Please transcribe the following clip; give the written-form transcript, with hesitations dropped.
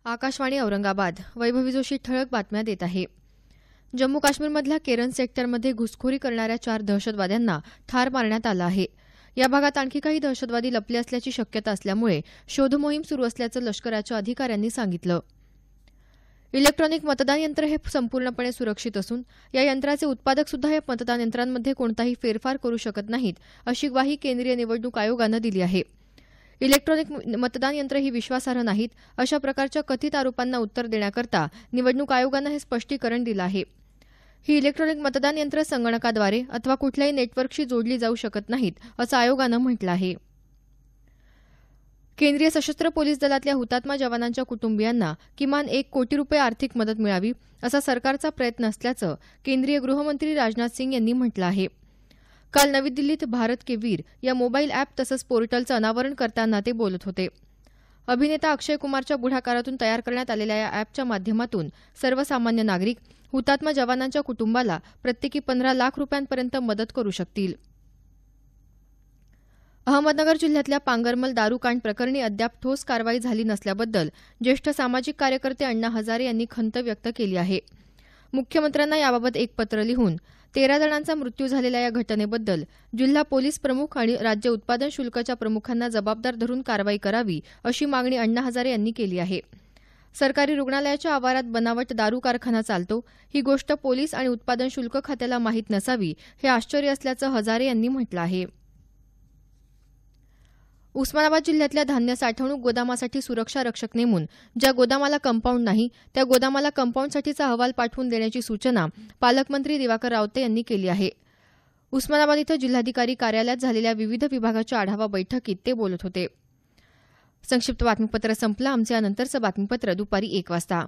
आकाशवाणी औरंगाबाद वैभवी जोशी ठळक बातम्या देत आहे. जम्मू काश्मीरमधल्या केरन सेक्टरमध्ये घुसखोरी करणाऱ्या 4 दहशतवाद्यांना ठार मारण्यात आलं आहे. या भागात आणखी काही दहशतवादी लपले असल्याची शक्यता असल्यामुळे शोधमोहीम सुरू असल्याचं लष्कराच्या अधिकाऱ्यांनी सांगितलं. इलेक्ट्रॉनिक मतदान यंत्र हे संपूर्णपणे सुरक्षित असून या यंत्राचे उत्पादक सुद्धा या मतदान यंत्रांमध्ये कोणताही फेरफार करू शकत नाहीत, अशी ग्वाही केंद्रीय निवडणूक आयोगानं दिली आहे. इलेक्ट्रॉनिक मतदान यंत्र ही विश्वासार्ह नाहीत, अशा प्रकारच्या कथित आरोपांना उत्तर देण्याकरता निवडणूक आयोगानं हे स्पष्टीकरण दिलं आहे. ही इलेक्ट्रॉनिक मतदान यंत्र संगणकाद्वारे अथवा कुठल्याही नेटवर्कशी जोडली जाऊ शकत नाहीत, असं आयोगानं म्हटलं आहे. केंद्रीय सशस्त्र पोलीस दलातल्या हुतात्मा जवानांच्या कुटुंबियांना किमान 1 कोटी रुपये आर्थिक मदत मिळावी, असा सरकारचा प्रयत्न असल्याचं केंद्रीय गृहमंत्री राजनाथ सिंग यांनी म्हटलं आहे. काल नवी दिल्लीत भारत के वीर या मोबाईल अॅप तसंच पोर्टलचं अनावरण करताना ते बोलत होते. अभिनेता अक्षय कुमारच्या पुढाकारातून तयार करण्यात आलेल्या या अॅपच्या माध्यमातून सर्वसामान्य नागरिक हुतात्मा जवानांच्या कुटुंबाला प्रत्येकी 15 लाख रुपयांपर्यंत मदत करू शकतील. अहमदनगर जिल्ह्यातल्या पांगरमल दारूकांड प्रकरणी अद्याप ठोस कारवाई झाली नसल्याबद्दल ज्येष्ठ सामाजिक कार्यकर्ते अण्णा हजारे यांनी खंत व्यक्त केली आहे. मुख्यमंत्र्यांना याबाबत एक पत्र लिहून 13 जणांचा मृत्यू झालेल्या या घटनेबद्दल जिल्हा पोलीस प्रमुख आणि राज्य उत्पादन शुल्कच्या प्रमुखांना जबाबदार धरून कारवाई करावी, अशी मागणी अण्णा हजारे यांनी केली आहे. सरकारी रुग्णालयाच्या आवारात बनावट दारू कारखाना चालतो, ही गोष्ट पोलीस आणि उत्पादन शुल्क खात्याला माहीत नसावी, हे आश्चर्य असल्याचं हजारे यांनी म्हटलं आहे. उस्मानाबाद जिल्ह्यातल्या धान्य साठवणूक गोदामासाठी सुरक्षा रक्षक नेमून ज्या गोदामाला कंपाऊंड नाही त्या गोदामाला कंपाऊंडसाठीचा अहवाल पाठवून देण्याची सूचना पालकमंत्री दिवाकर रावते यांनी केली आहे. उस्मानाबाद इथं जिल्हाधिकारी कार्यालयात झालेल्या विविध विभागाच्या आढावा बैठकीत ते बोलत होते. संक्षिप्त बातमीपत्र संपलं. आमचे यानंतरचं बातमीपत्र दुपारी 1 वाजता.